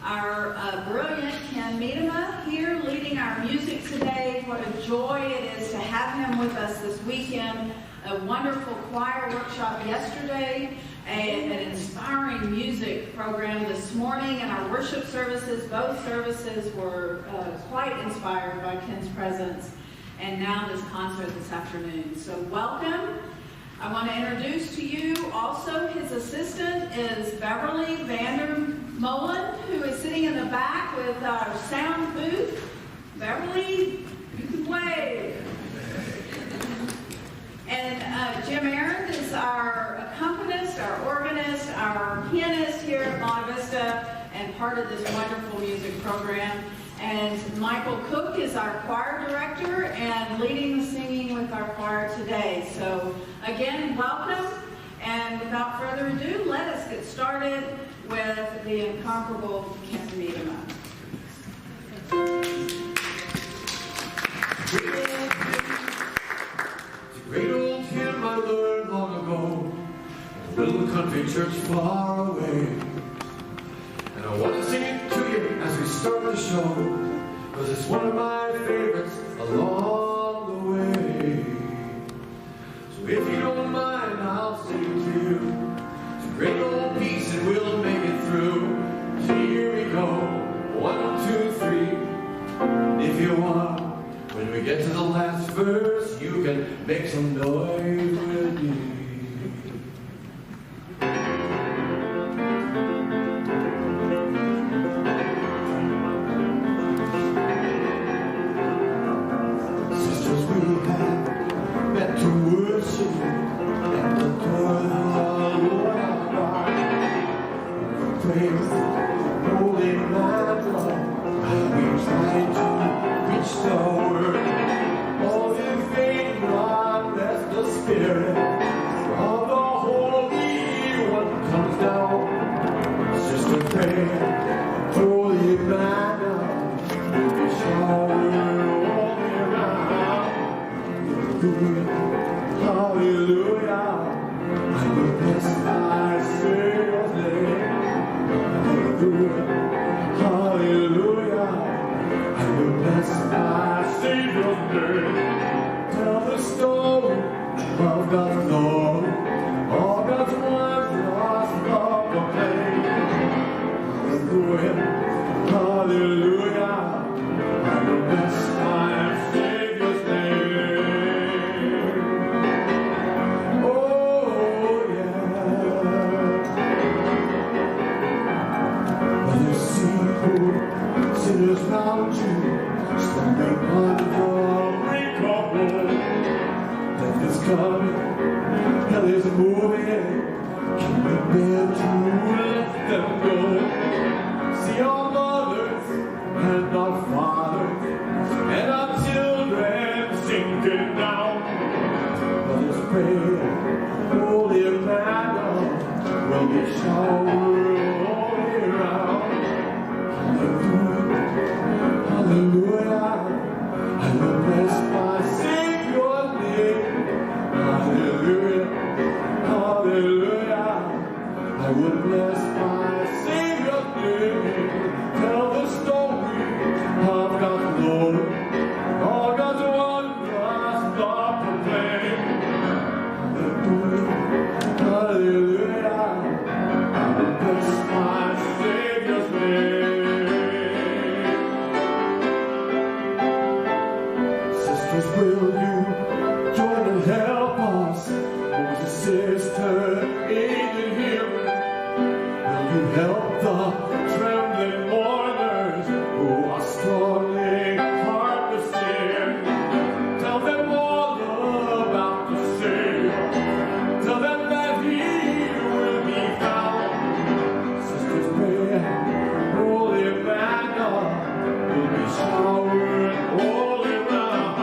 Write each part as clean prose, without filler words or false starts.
Our brilliant Ken Medema here leading our music today. What a joy it is to have him with us this weekend. A wonderful choir workshop yesterday, an inspiring music program this morning, and our worship services. Both services were quite inspired by Ken's presence, and now this concert this afternoon. So welcome. I want to introduce to you also his assistant is Beverly Vandermolen, who is sitting in the back with our sound booth. Beverly, you can wave. And Jim Aaron is our accompanist, our organist, our pianist here at Monte Vista, and part of this wonderful music program. And Michael Cook is our choir director and leading the singing with our choir today. So again, welcome. And without further ado, let us get started with the incomparable Ken Medema. Great old hymn I learned long ago in a little country church far away. And I want to sing it to you as we start the show, because it's one of my favorites along the way. So if you don't mind, I'll sing it to you. It's a great old piece and we'll make it through. Here we go, 1, 2, 3. If you want, when we get to the last verse, you can make some noise with me. Sisters, we have met to worship and adore the Lord our God. Praise the holy mantle, and we try to reach the word. All in faith, God, bless the Spirit of the Holy One comes down. Sister, pray, holy manna, we shower all around. Hallelujah, I will bless my Savior's name. Hallelujah, I will bless my Savior's name. Tell the story of God's love, all God's ones lost love proclaim. Hallelujah, hallelujah, I will bless my Savior's name. Oh yeah. When you see sinners round you, standing on the brink of woe. Death is coming, hell is moving. Can you bear to let them go? See our mothers and our fathers and our children sinking down. Let us pray, holy manna will be showered all around. Hallelujah, hallelujah, I will bless my Savior's name. Hallelujah, hallelujah, I will bless my Savior's name. Tell the story of God's glory, all God's wondrous love proclaim. Hallelujah, hallelujah, I will bless my Savior's name. Sisters, will you join and help us? Who's a sister aiding him? Will you help the trembling mourners who are struggling hard to stand? Tell them all about the Savior. Tell them that He will be found. Sisters, pray, holy manna will be showered all around.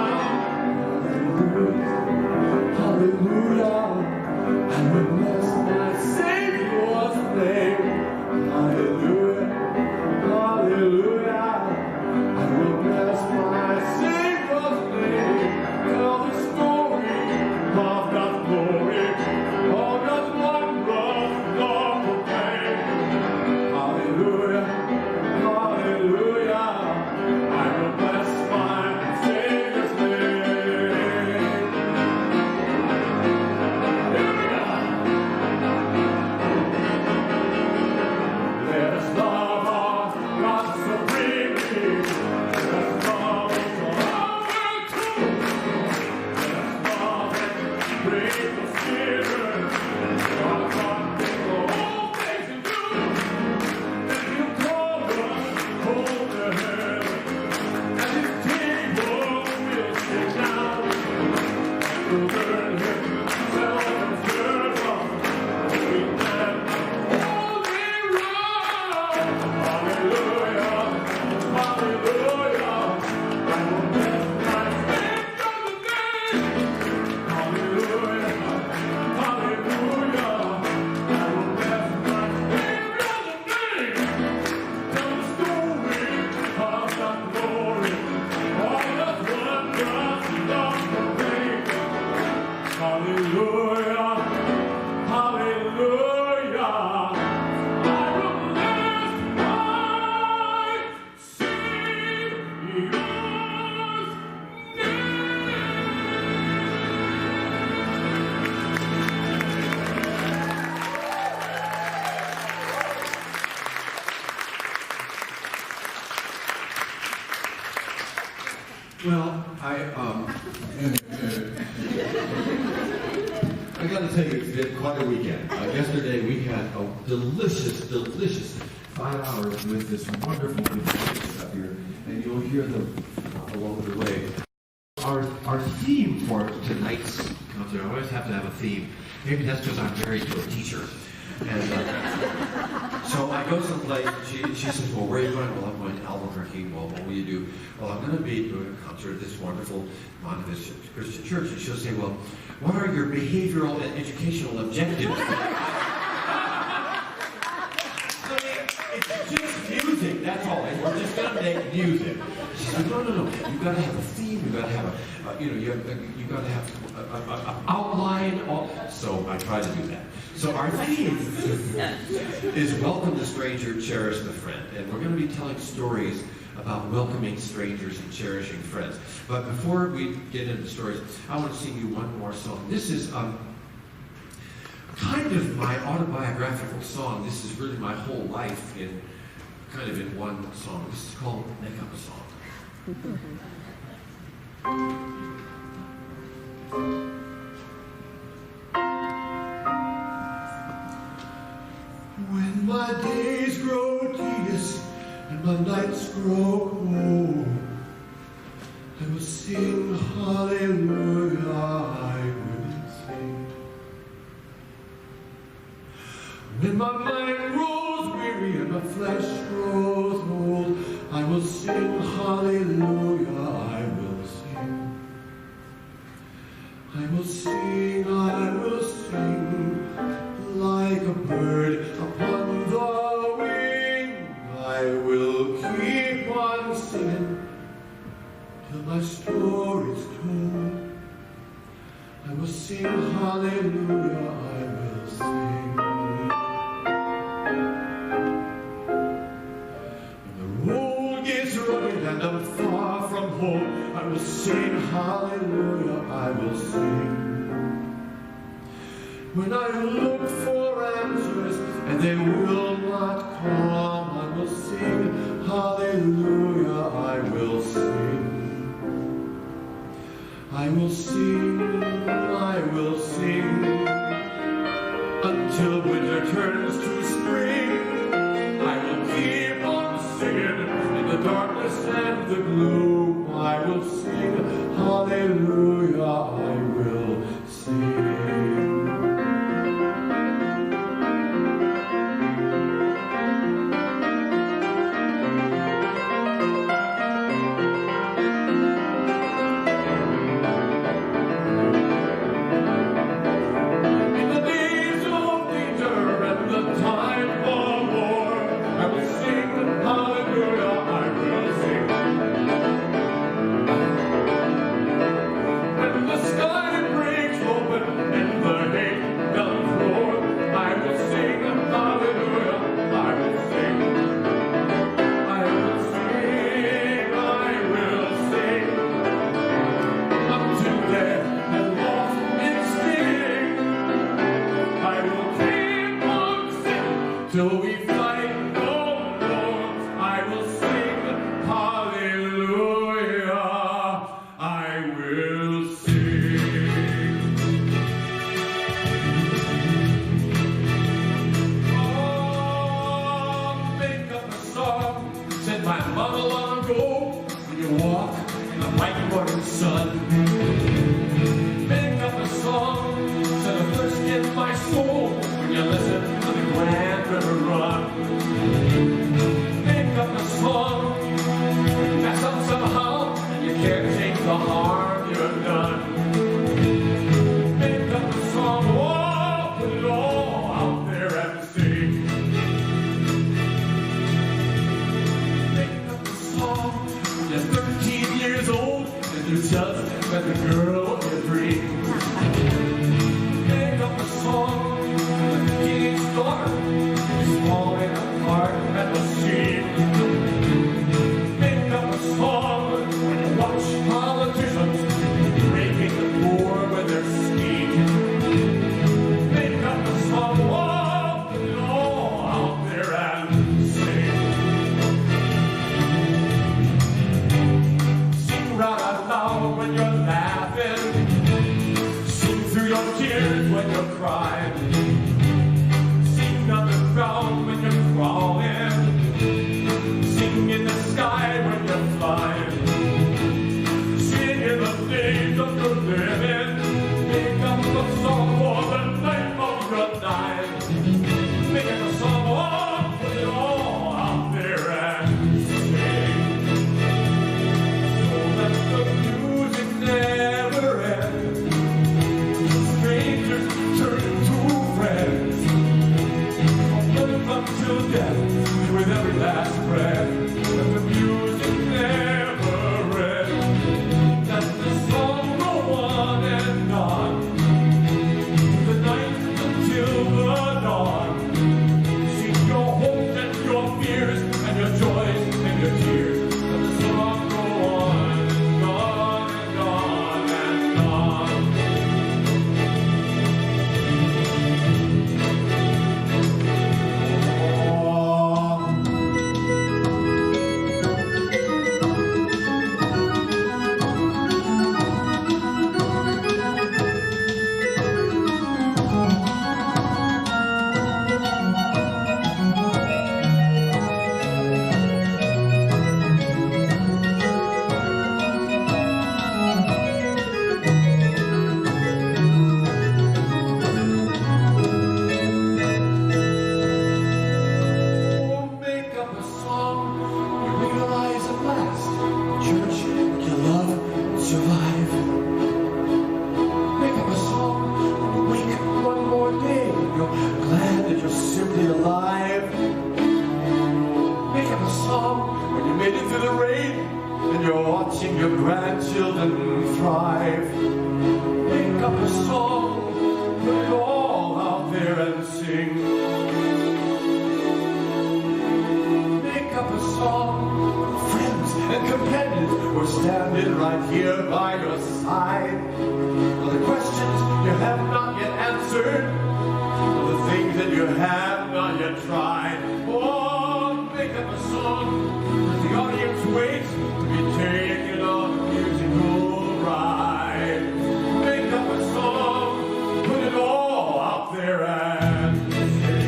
Well, I got to tell you, it's been quite a weekend. Yesterday we had a delicious 5 hours with this wonderful musicians up here, and you'll hear them along the way. Our theme for tonight's concert, I always have to have a theme. Maybe that's because I'm married to a teacher. And so I go someplace, and she says, well, where are you going? Well, I'm going to Albuquerque. Well, what will you do? Well, I'm going to be doing a concert at this wonderful Montevideo Christian church. And she'll say, well, what are your behavioral and educational objectives? It's just music, that's all. We're just going to make music. She said, no. You've got to have a theme. You've got to have you've got to have an outline. So I try to do that. So our theme is welcome the stranger, cherish the friend. And we're going to be telling stories about welcoming strangers and cherishing friends. But before we get into the stories, I want to sing you one more song. This is kind of my autobiographical song. This is really my whole life in one song. This is called Make Up a Song. When my days grow tedious and my nights grow cold, I will sing hallelujah, I will sing. When my mind grows weary and my flesh grows old, I will sing hallelujah, I will sing. I will sing like a bird upon the wing. I will keep on singing till my story's told. I will sing hallelujah, I will sing. When the road gets rugged and I'm far from home, I will sing hallelujah, I will sing. When I look for answers and they will not come, I will sing hallelujah, I will sing. I will sing, I will sing, until winter turns to spring. I will keep on singing in the darkness and the gloom. I will sing hallelujah, I will sing. Till we fight no more, I will sing hallelujah, I will sing. Oh, make up a song, said my mama long ago, when you walk in the bright morning sun. Make up a song, said the thirst in my soul, when you listen to the grand river run. Make up a song, mess up somehow, and you can't change the harm you've done. Make up a song, oh, put it all out there and sing. Make up a song, when you're 13 years old, and you just met the girl last breath, that the music never ends, that the song go on and on, the night until the dawn. Sing your hopes and your fears and your joys and your tears, let the song go on and on and on and on. Make up a song, you realize at last, church, you love and survive. Make up a song, you wake up one more day, you're glad that you're simply alive. Make up a song when you made it through the rain, and you're watching your grandchildren thrive. Make up a song, put it all out there and sing. Make up a song, friends and companions who are standing right here by your side. For the questions you have not yet answered, for the things that you have not yet tried. Oh, make up a song, let the audience wait to be taken on a musical ride. Make up a song, put it all out there and sing.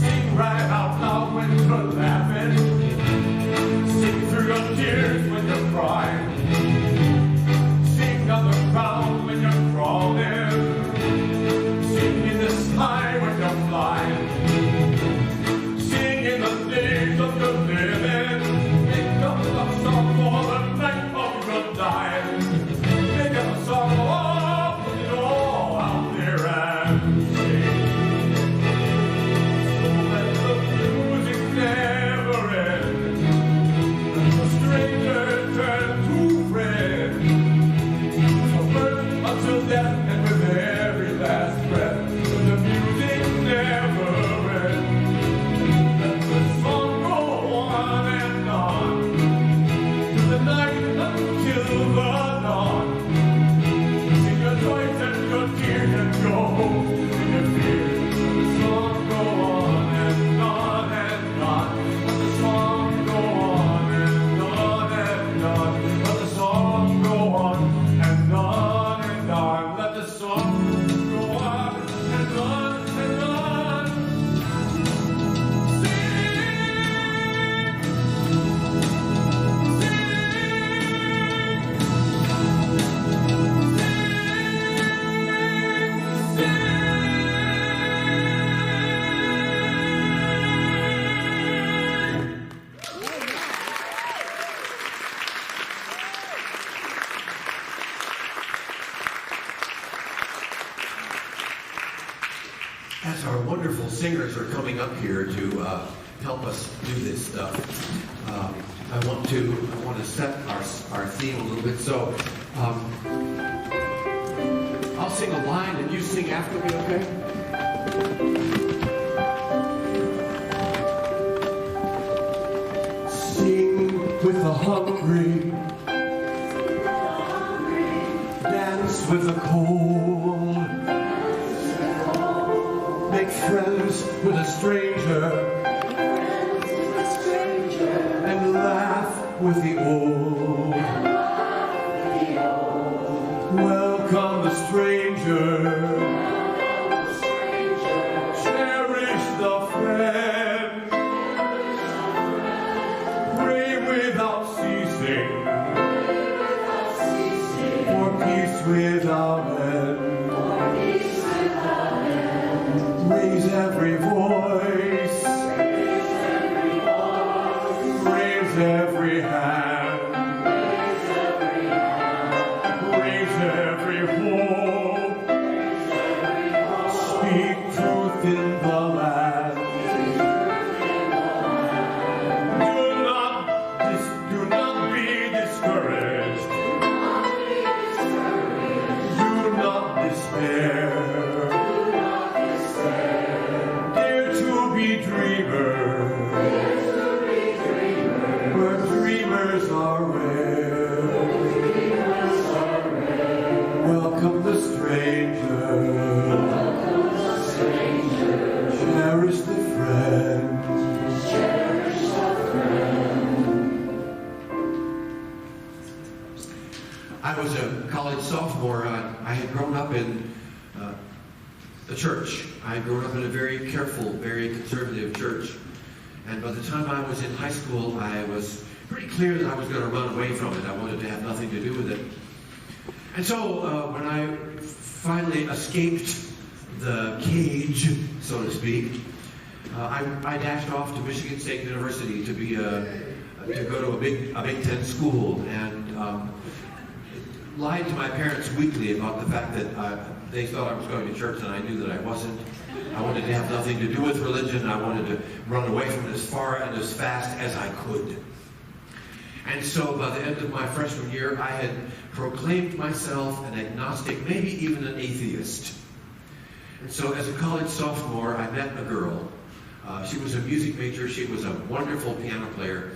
Sing right out loud when you're laughing. Sing through your tears when you're crying. Sing on the ground when you're crawling. Sing in the sky when you're flying. Sing in the days of your living. Make up a song for the night of your dying. Make up a song, oh, put it all out there and sing. So let the music never end. Let the stranger turn to friend. From birth until death and with every last breath, let the music never end. Let the song go on and on, till the night until the dawn. Sing your joys and your tears and your hopes and your fears. Let the song go on and on and on. Let the song go on and on and on. Let the song go on and on and on. Let the song go on and on and on. As our wonderful singers are coming up here to help us do this stuff, I want to set our theme a little bit. So I'll sing a line and you sing after me, okay? Sing with the hungry, dance with the cold. Make friends with a stranger, and laugh with the old. Welcome the stranger, cherish the friend, pray without ceasing, for peace without end. Raise every voice, raise every hand. where dreamers are rare. Welcome the stranger, cherish the friend. I was a college sophomore. I had grown up in the church. I had grown up in a very careful, very conservative church. And by the time I was in high school, I was pretty clear that I was going to run away from it. I wanted to have nothing to do with it. And so when I finally escaped the cage, so to speak, I dashed off to Michigan State University to go to a Big Ten school, and lied to my parents weekly about the fact that they thought I was going to church and I knew that I wasn't. I wanted to have nothing to do with religion. I wanted to run away from it as far and as fast as I could. And so by the end of my freshman year, I had proclaimed myself an agnostic, maybe even an atheist. And so as a college sophomore, I met a girl. She was a music major. She was a wonderful piano player.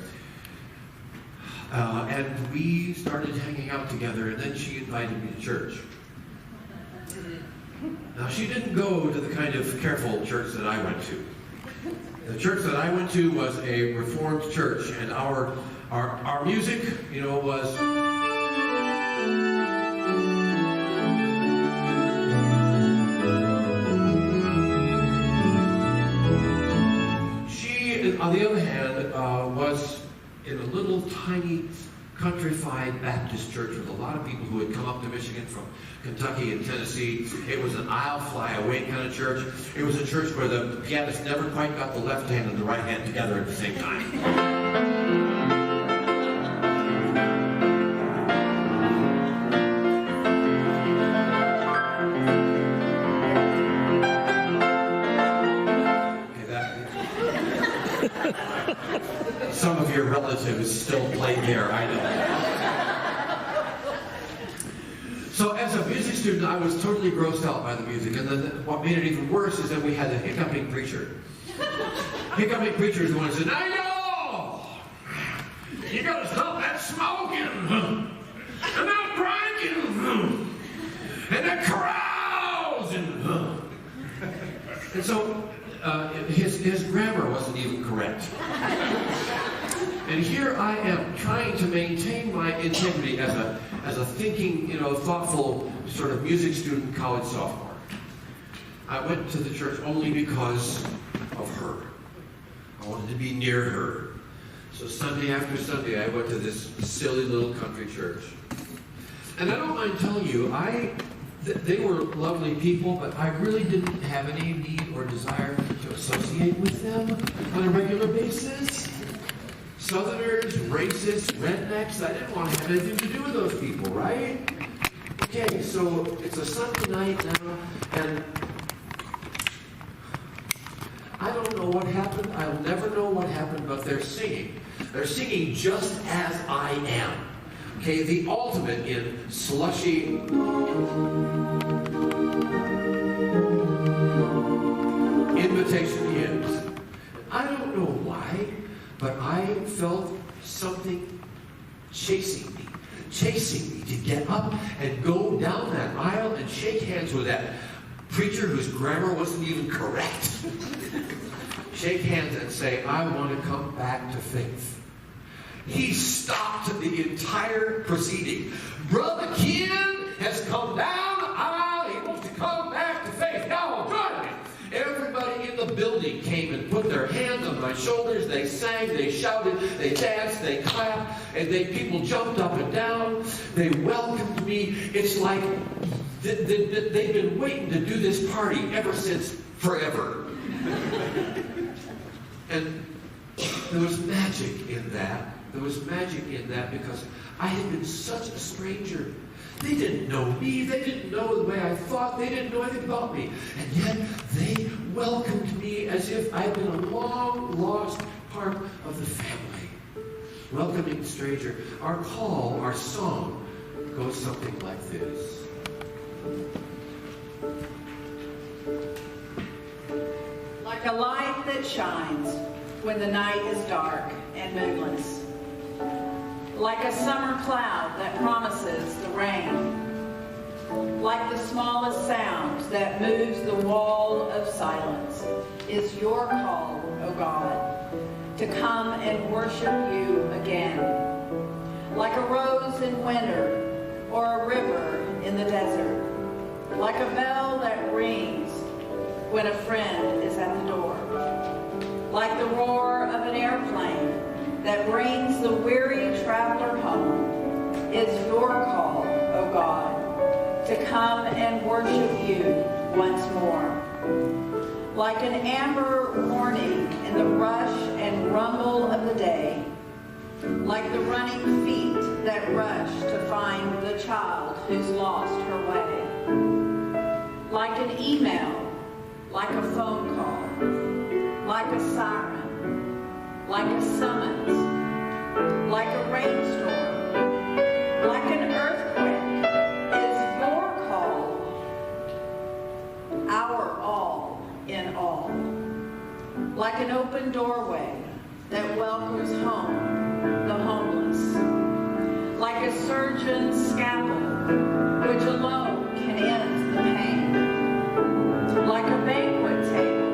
And we started hanging out together, and then she invited me to church. Now, she didn't go to the kind of careful church that I went to. The church that I went to was a Reformed church, and our music, was... She, on the other hand, was in a little tiny countrified Baptist church with a lot of people who had come up to Michigan from Kentucky and Tennessee. It was an aisle fly away kind of church. It was a church where the pianist never quite got the left hand and the right hand together at the same time. Some of your relatives still play there, I know. So as a music student, I was totally grossed out by the music. And then what made it even worse is that we had a hiccuping preacher. Hiccuping preacher is the one who said, "I know! You gotta stop that smoking! And that drinking! And that carousing!" And so his grammar wasn't even correct. And here I am trying to maintain my integrity as a thinking, thoughtful sort of music student, college sophomore. I went to the church only because of her. I wanted to be near her. So Sunday after Sunday, I went to this silly little country church. And I don't mind telling you, they were lovely people, but I really didn't have any need or desire to associate with them on a regular basis. Southerners, racists, rednecks, I didn't want to have anything to do with those people, right? Okay, so it's a Sunday night now, and I don't know what happened. I'll never know what happened, but they're singing. They're singing just as I am. Okay, the ultimate in slushy invitation hymns. I don't know why, but I felt something chasing me to get up and go down that aisle and shake hands with that preacher whose grammar wasn't even correct. Shake hands and say, "I want to come back to faith." He stopped the entire proceeding. "Brother Ken has come down the aisle. He wants to come back to faith. Now, join me." Everybody in the building came and put their hands on my shoulders. They sang, they shouted, they danced, they clapped, and people jumped up and down. They welcomed me. It's like they've been waiting to do this party ever since forever. And there was magic in that. There was magic in that because I had been such a stranger. They didn't know me. They didn't know the way I thought. They didn't know anything about me. And yet they welcomed me as if I'd been a long-lost part of the family. Welcoming the stranger. Our call, our song, goes something like this. Like a light that shines when the night is dark and moonless. Like a summer cloud that promises the rain. Like the smallest sound that moves the wall of silence is your call, O God, to come and worship you again. Like a rose in winter or a river in the desert. Like a bell that rings when a friend is at the door. Like the roar of an airplane that brings the weary traveler home is your call, O God, to come and worship you once more. Like an amber warning in the rush and rumble of the day, like the running feet that rush to find the child who's lost her way. Like an email, like a phone call, like a siren, like a summons, like a rainstorm, like an earthquake is your call, our all in all. Like an open doorway that welcomes home the homeless. Like a surgeon's scalpel, which alone can end the pain. Like a banquet table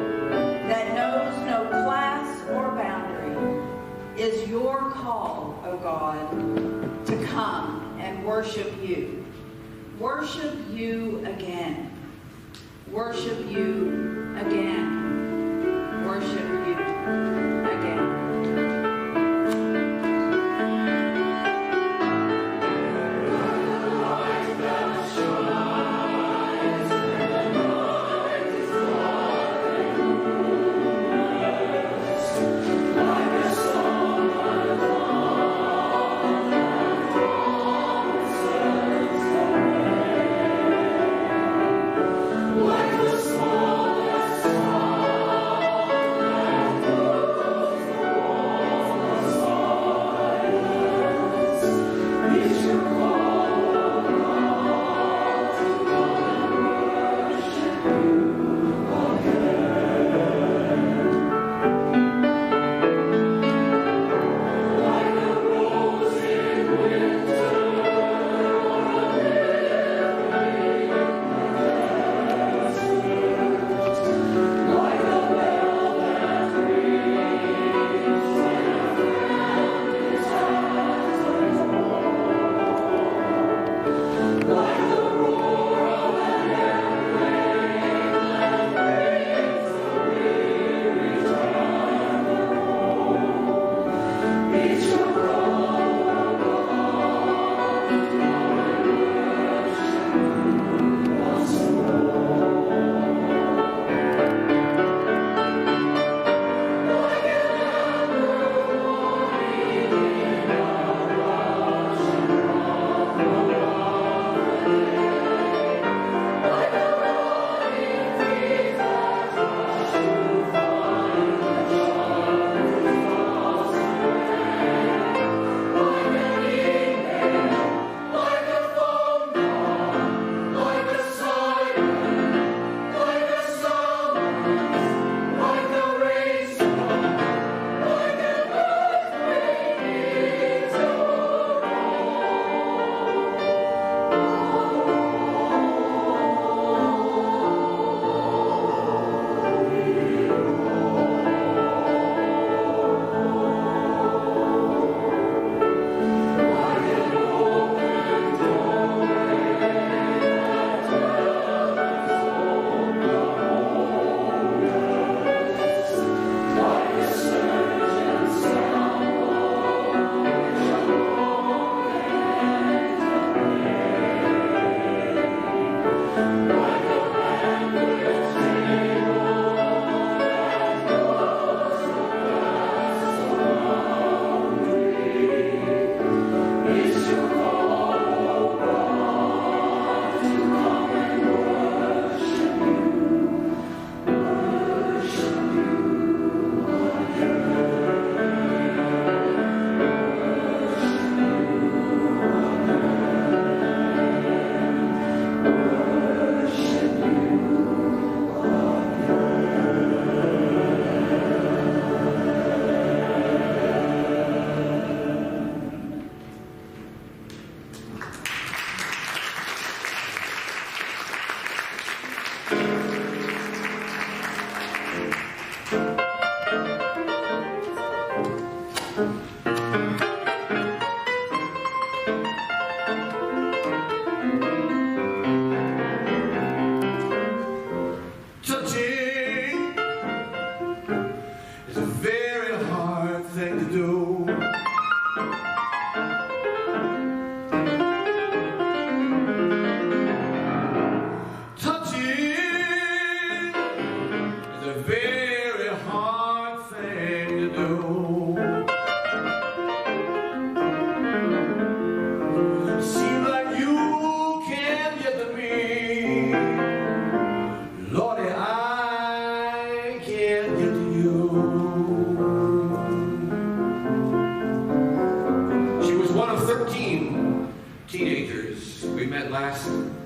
that knows no class or boundary is your call, O God, to come and worship you. Worship you again. Worship you again. Worship you again. Like the small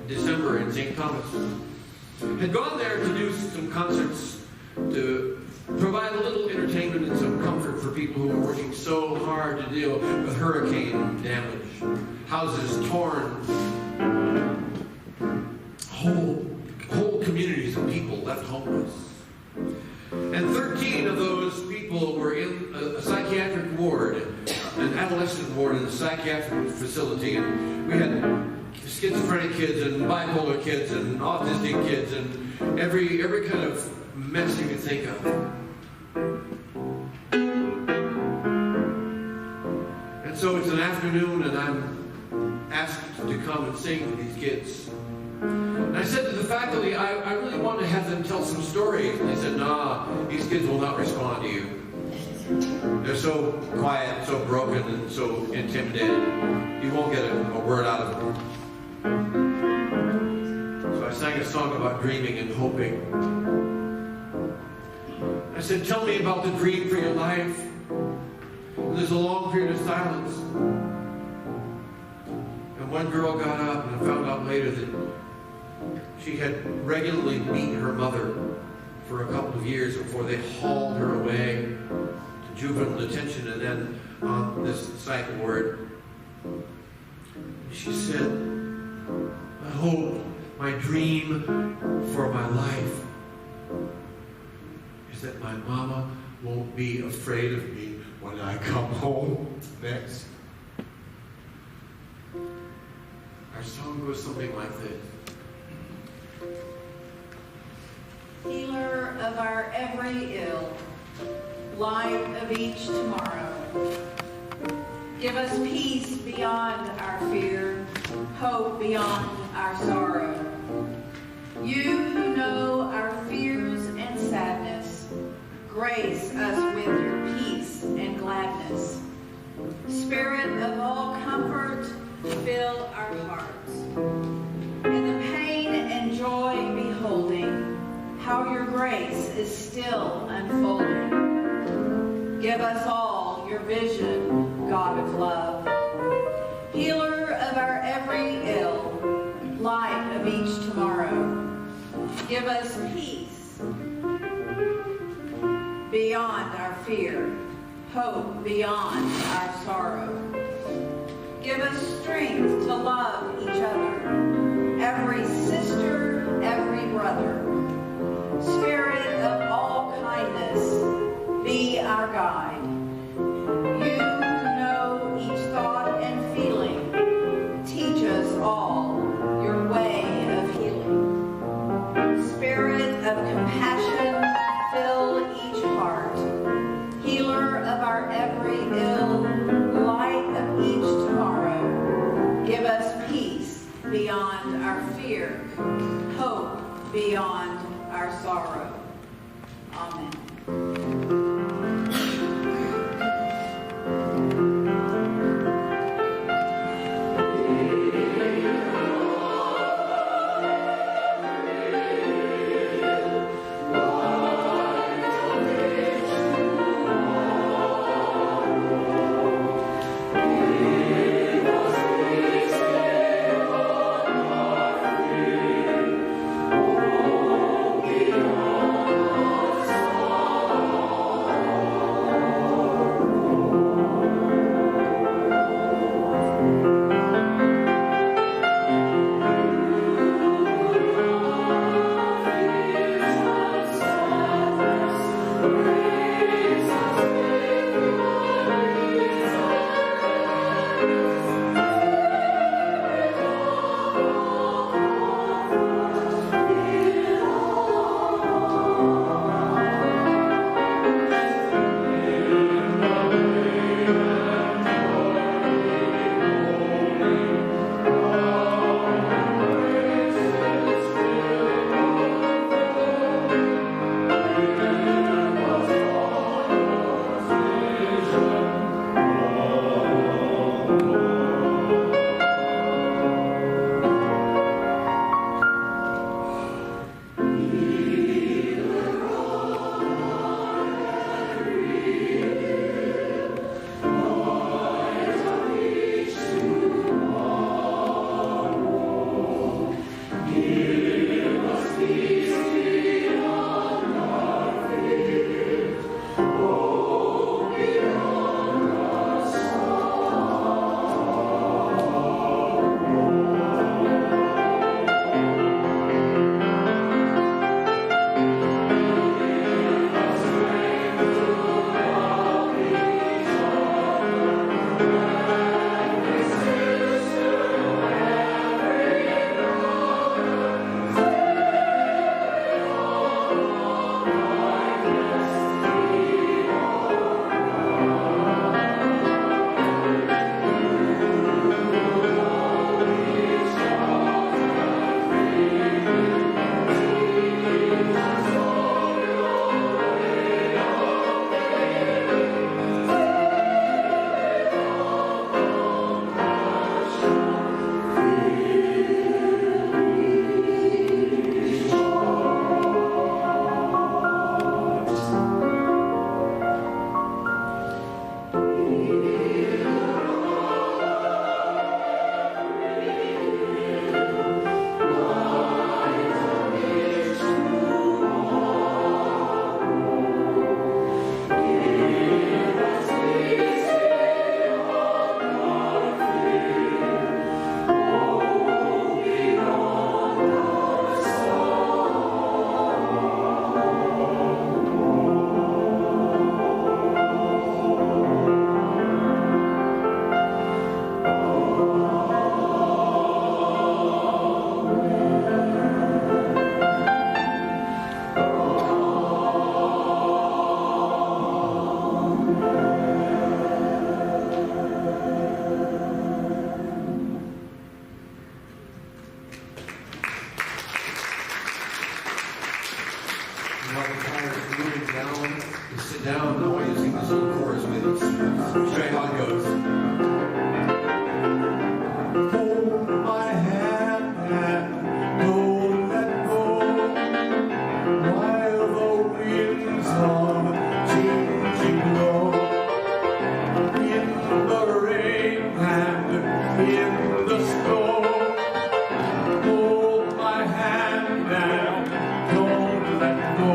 December in St. Thomas. Had gone there to do some concerts to provide a little entertainment and some comfort for people who were working so hard to deal with hurricane damage, houses torn, whole communities of people left homeless. And 13 of those people were in a psychiatric ward, an adolescent ward in a psychiatric facility. And we had schizophrenic kids and bipolar kids and autistic kids and every kind of mess you could think of. And so it's an afternoon and I'm asked to come and sing to these kids. And I said to the faculty, I really want to have them tell some stories. And they said, nah, these kids will not respond to you. They're so quiet, so broken, and so intimidated. You won't get a word out of them. So I sang a song about dreaming and hoping. I said, tell me about the dream for your life. And there's a long period of silence. And one girl got up, and I found out later that she had regularly beaten her mother for a couple of years before they hauled her away to juvenile detention and then on this psych ward. She said, I hope my dream for my life is that my mama won't be afraid of me when I come home next. Our song goes something like this. Healer of our every ill, light of each tomorrow. Give us peace beyond our fear, hope beyond our sorrow. You who know our fears and sadness, grace us with your peace and gladness. Spirit of all comfort, fill our hearts. In the pain and joy beholding, how your grace is still unfolding. Give us all your vision, God of love. Healer of our every ill, light of each tomorrow. Give us peace beyond our fear, hope beyond our sorrow. Give us strength to love each other, every sister, every brother. Spirit of all kindness, be our guide. You who know each thought and feeling, teach us all your way of healing. Spirit of compassion, fill each heart. Healer of our every ill, light of each tomorrow. Give us peace beyond our fear, hope beyond our sorrow. Amen. Oh while the choir is moving down, you sit down. I want you to sing this little chorus with us. Show you how it goes. Hold my hand and don't let go while the winds of changing blow. In the rain and in the snow, hold my hand and don't let go.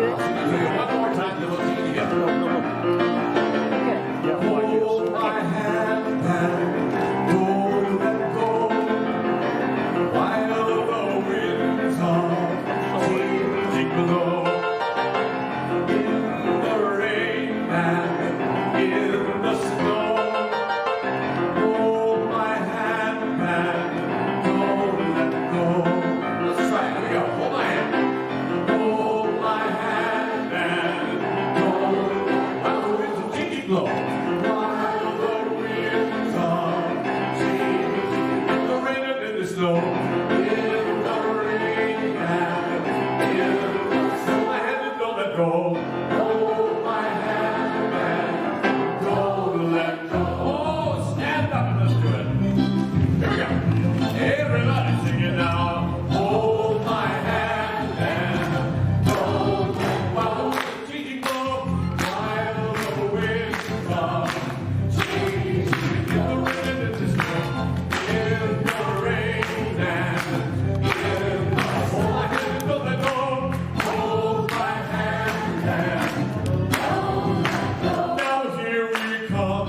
I'll sing it one more time, then we'll sing it together. Hold my hand and don't let go while the winds of changing blow. In the rain and in the snow, hold my hand and don't let go. Let's try it. Here we go. Hold my hand. Hold my hand and don't while the winds of changing blow. While the winds of changing in the rain and in the snow. In the rain and in the snow. Hold my hand and don't let go. Hold my hand and don't let go. Oh, stand up and let's do it. Here we go. Everybody sing it now. Hold my hand and don't while the winds changing blow. While the winds of changing in the rain and in the snow. In the rain and in the hold my hand and don't let go. Hold my hand and now here we come.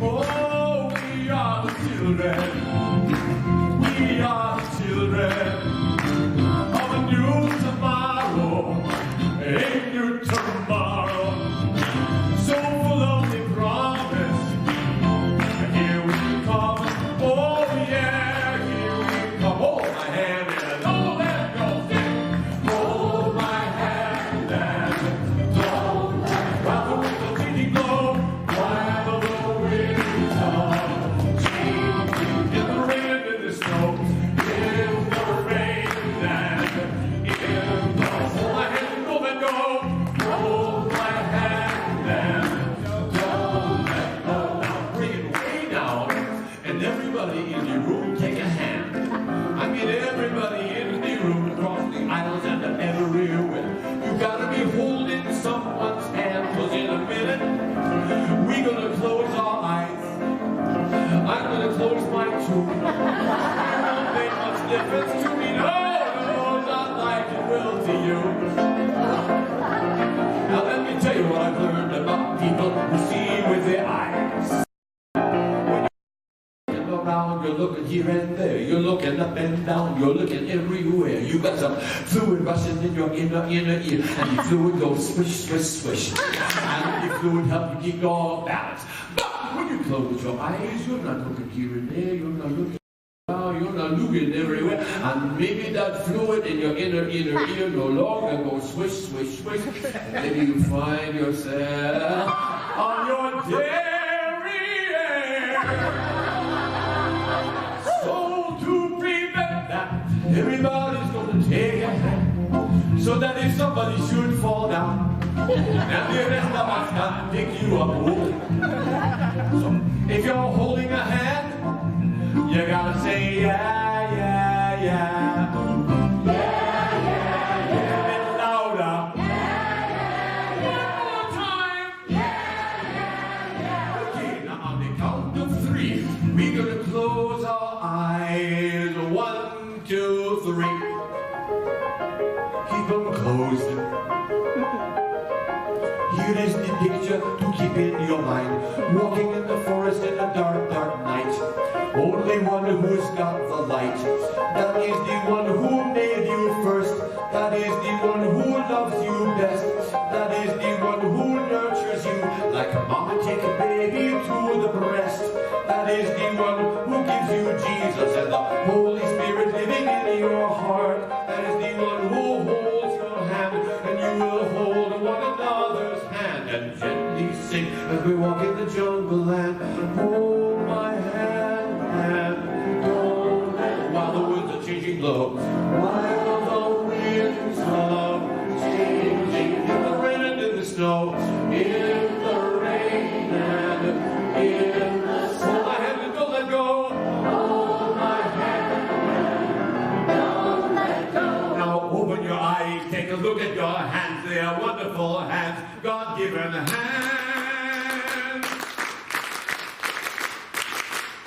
Oh, we are the children. We are the children of a new tomorrow. A new tomorrow. So full of the promise. And here we come. Oh, yeah, here we come. Hold my hand and don't let go. Sing. Hold my hand and don't while the winds of changing blow. While the winds of changing in the rain and in the snow. In the rain and in the hold my hand and don't let go. Hold my hand and don't let go. Now bring it way down, and everybody in the room take a hand. I mean everybody in the room across the aisles and everywhere. You gotta be holding someone's hand, 'cause in a minute we're gonna close our eyes. I'm gonna close mine too. It won't make much difference to me. No, not like it will to you. Now let me tell you what I've learned about people who see with their eyes. When you're around, you're looking here and there, you're looking up and down, you're looking everywhere. You got some fluid rushing in your inner ear, and the fluid goes swish, swish, swish. And the fluid helps you keep your balance. But when you close your eyes, you're not looking here and there, you're not looking around, you're not looking everywhere. And maybe that fluid in your inner ear no longer goes swish, swish, swish. And maybe you find yourself on your derriere. So to prevent that, everybody's gonna take a hand, so that if somebody should fall down, and the rest of us can pick you up. So if you're holding a hand, you gotta say yeah, yeah, yeah. Yeah, yeah, yeah. A bit louder. Yeah, yeah, yeah. One more time. Yeah, yeah, yeah. Okay, now on the count of 3, we're gonna close our eyes. 1, 2, 3. Keep them closed. Here is the picture to keep in your mind. Walking in the forest in a dark, dark night. Only one who's got the light. That is the one who made you first. That is the one who loves you best. That is the one who nurtures you like a mama take a baby to the breast. That is the one who gives you Jesus and the Holy Spirit living in your heart. That is the one who holds your hand, and you will hold one another's hand and gently sing as we walk in the jungle land. Hold my hand and don't let while the winds are changing low, while the winds are a look at your hands. They are wonderful hands, God-given hands.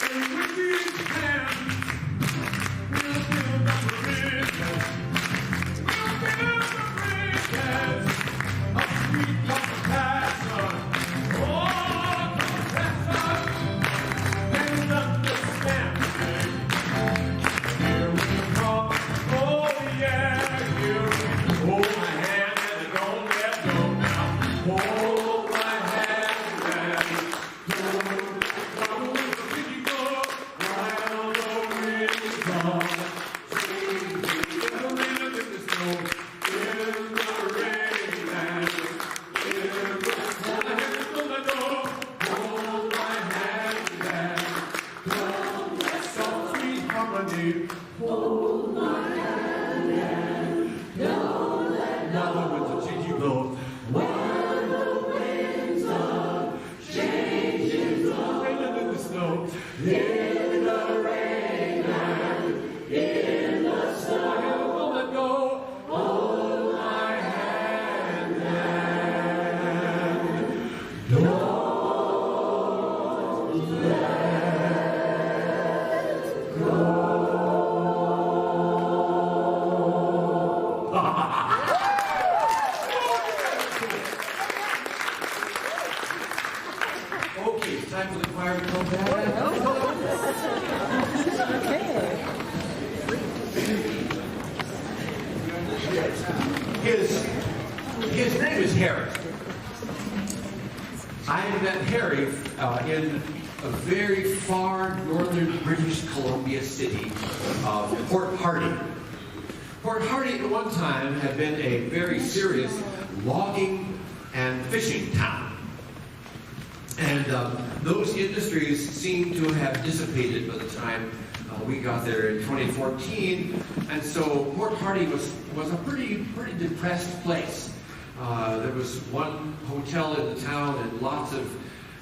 And with these hands, we'll build up a business. We'll build a business of sweet compassion. Oh, compassion and understanding. Here we come. Oh, yeah, here we come. Hold my hand and don't let go now. Hold my hand and don't let go. While the winds come. In the wind and in the snow, in the rain and in the snow. Hold my hand and don't let some sweet harmony. Hold my hand and don't let go. Now the winds of change you blow. While the winds of change you blow. In the snow, in the rain and in the snow. Hold let go. Hold my hand and don't Okay, it's time for the choir to come back. His name is Harry. I met Harry in a very far northern British Columbia city of Port Hardy. Port Hardy at one time had been a very serious logging and fishing town. And those industries seem to have dissipated by the time we got there in 2014. And so Port Hardy was a pretty depressed place. There was one hotel in the town and lots of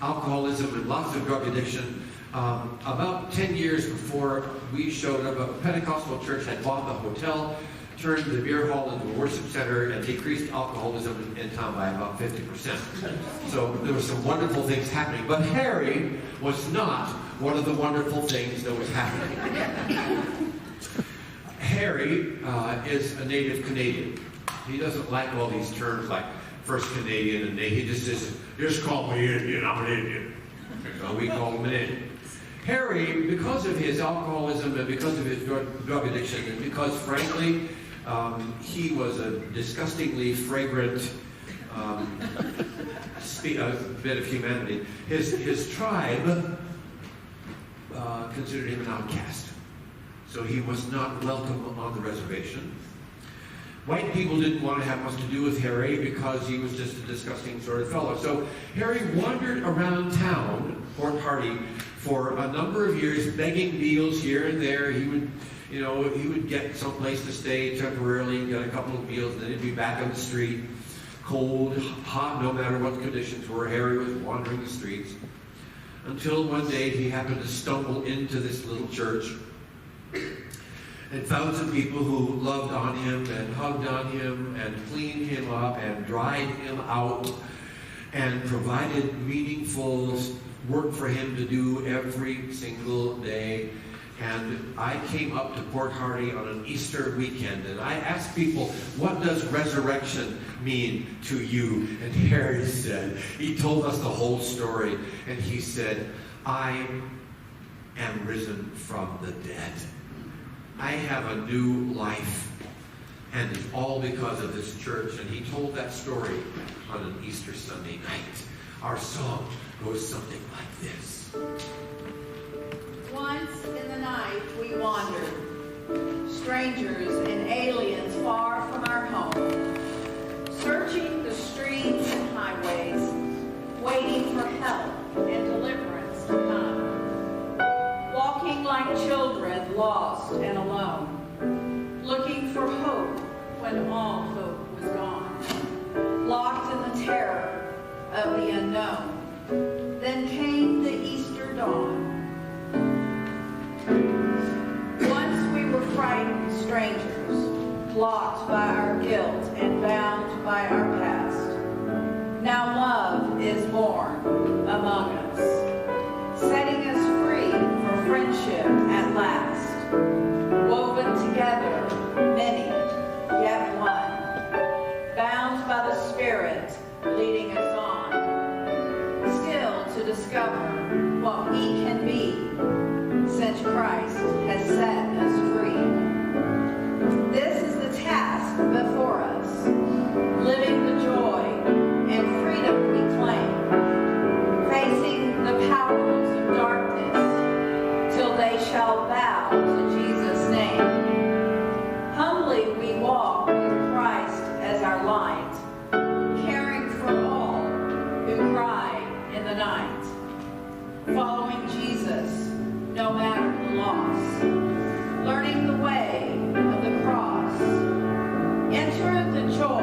alcoholism and lots of drug addiction. About 10 years before we showed up, a Pentecostal church had bought the hotel, turned the beer hall into a worship center, and decreased alcoholism in town by about 50%. So there were some wonderful things happening. But Harry was not one of the wonderful things that was happening. Harry is a native Canadian. He doesn't like all these terms like first Canadian and he just says, just call me Indian, I'm an Indian. So we call him an Indian. Harry, because of his alcoholism and because of his drug addiction, and because, frankly, he was a disgustingly fragrant bit of humanity, his tribe considered him an outcast. So he was not welcome on the reservation. White people didn't want to have much to do with Harry because he was just a disgusting sort of fellow. So Harry wandered around town, Port Hardy, for a number of years, begging meals here and there. He would get someplace to stay temporarily and get a couple of meals, and then he'd be back on the street, cold, hot, no matter what the conditions were. Harry was wandering the streets until one day he happened to stumble into this little church and found some people who loved on him and hugged on him and cleaned him up and dried him out and provided meaningful work for him to do every single day. And I came up to Port Hardy on an Easter weekend and I asked people, what does resurrection mean to you? And Harry said, he told us the whole story, and he said, I am risen from the dead. I have a new life, and it's all because of this church. And he told that story on an Easter Sunday night. Our song goes something like this. Once in the night we wandered, strangers and aliens far from our home, searching the streets and highways, waiting for help and deliverance to come. Walking like children, lost and alone, looking for hope when all hope was gone, locked in the terror of the unknown. Then came the Easter dawn. Once we were frightened strangers, blocked by our guilt and bound by our past. Now love is born among us, setting us free for friendship at last. Woven together, many, yet one, bound by the Spirit, leading us on, still to discover what we can be, since Christ has set us free. This is the task before us, living the joy and freedom we claim, facing the powers of darkness till they shall bow to Jesus' name. Humbly we walk with Christ as our light, caring for all who cry in the night, following Jesus no matter the loss, learning the way of the cross, enter the joy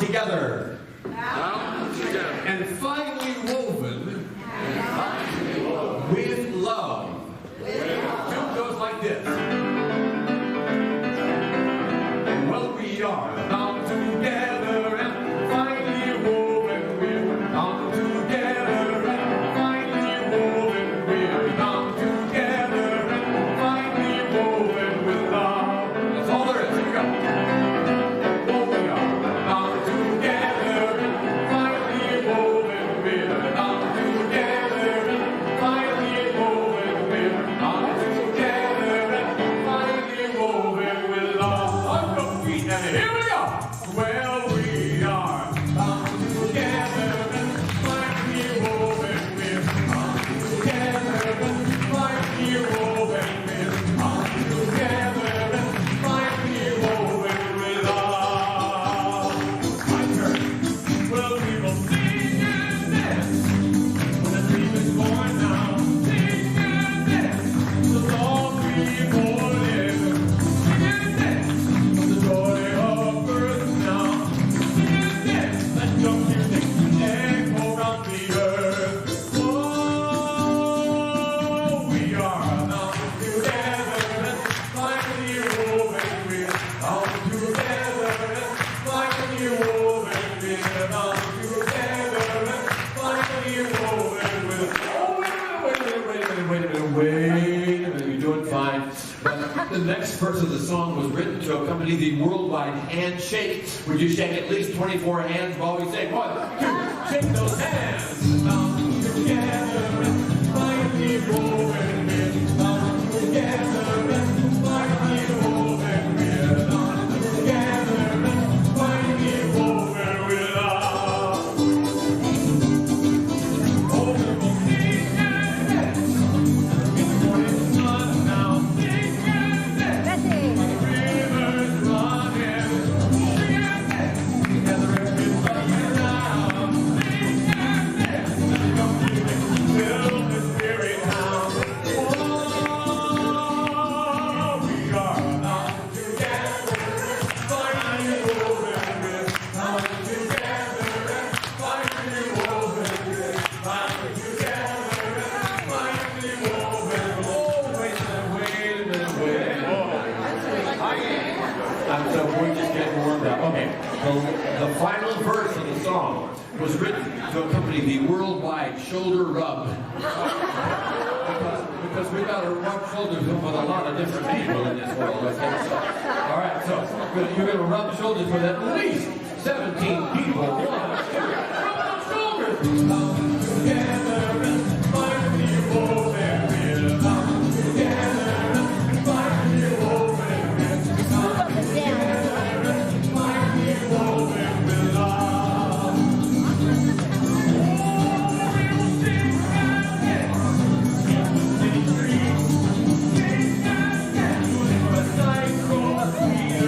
together. Bound together. And finally woven with love. It goes like this. Well, we are bound together and finally woven. We're bound together and finally woven. We're bound together and finally woven with love. That's all there is. Here we go. Well, we are bound together and finally woven. We're bound together and finally woven. We're bound together and finally woven with love. On your feet, and here we go. Well, we are bound together and finally woven. We're bound together and finally woven. We're bound together and finally woven with love. My turn. Well, we will sing and dance when the dream is born now. Sing and dance till all we born live. Sing and dance for the joy of birth now. Sing and dance, let your music echo round the earth. Oh, we are bound together and finally woven. We're bound together and finally woven. We're bound together and finally woven with. Oh, wait a minute. You're doing fine. But the next verse of the song was written to accompany the worldwide handshake. Would you shake at least 24 hands while we say 1, 2, shake those hands. Bound together and finally woven. We're bound together and finally woven. We're bound together and finally woven with love. Oh, we will sing and dance. It's morning sun now. Sing and dance. Rivers running. Sing and dance. Together everybody now. Sing and dance. Let your music fill the spirit now. Oh, we are bound together. Finally woven. We're bound together. Finally woven. We're bound together. Finally woven. Oh, wait a minute. So we're just getting warmed up. Okay, the final verse of the song was written to accompany the worldwide shoulder rub. Because we got to rub shoulders with a lot of different people in this world. Okay? So, all right, so you're going to rub shoulders with at least 17 people. 1, 2, rub those shoulders. Bound together and finally woven. We're bound together and finally woven. We're bound together and finally woven with love. Oh, we will sing and dance in the city streets. Sing and dance for a night so sweet.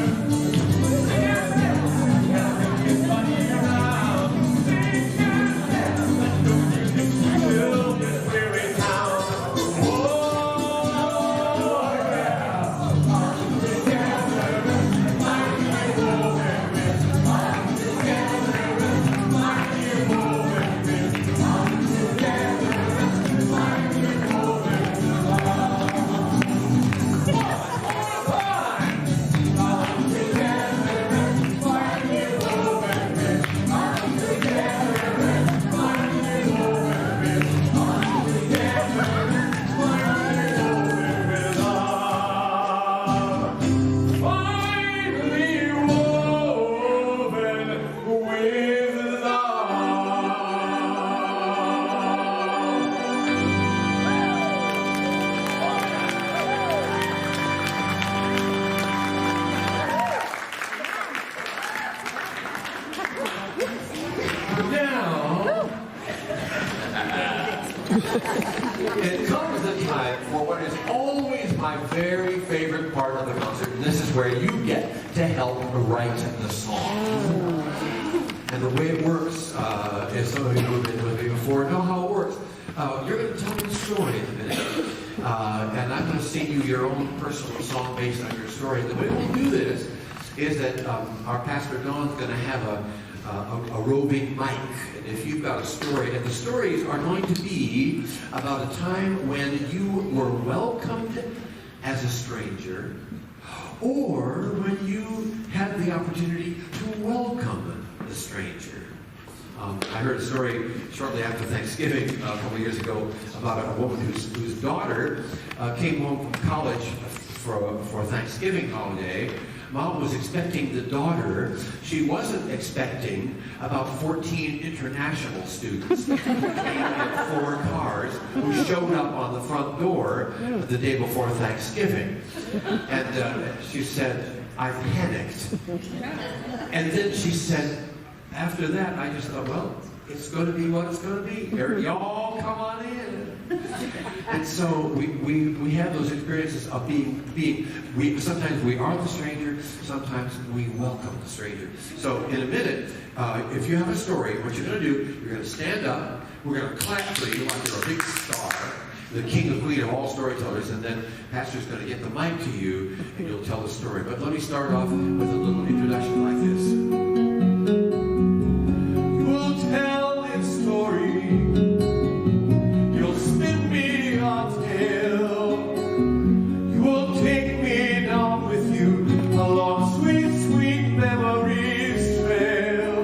Sing and dance, gather everybody around. Sing and dance, let your music fill the spirit now. Oh, yeah. Bound together and finally woven. We're bound together and finally woven. We're bound together and finally woven with love. Bound together and finally woven. We're bound together and finally woven. We're bound together and finally woven with love. Finally woven with love. Now, it comes the time for what is always my very favorite part of the concert, and this is where you get to help write the song. And the way it works is, some of you who have been with me before know how it works. You're going to tell me the story in a minute, and I'm going to sing you your own personal song based on your story. And the way we'll do this is that our pastor Don's going to have a roving mic. And if you've got a story, and the stories are going to be about a time when you were welcomed as a stranger, or when you had the opportunity to welcome the stranger. I heard a story shortly after Thanksgiving a couple of years ago about a woman whose daughter came home from college for Thanksgiving holiday. Mom was expecting the daughter. She wasn't expecting about 14 international students who came in 4 cars who showed up on the front door the day before Thanksgiving. And she said, "I panicked." And then she said, after that, I just thought, well, it's going to be what it's going to be. Y'all come on in. And so we have those experiences of sometimes we are the stranger, sometimes we welcome the stranger. So in a minute, if you have a story, what you're going to do, you're going to stand up, we're going to clap for you like you're a big star, the king and queen of all storytellers, and then Pastor's going to get the mic to you, and you'll tell the story. But let me start off with a little introduction like this. Tell this story, you'll spin me a tale, you will take me down with you along sweet, sweet memories trail.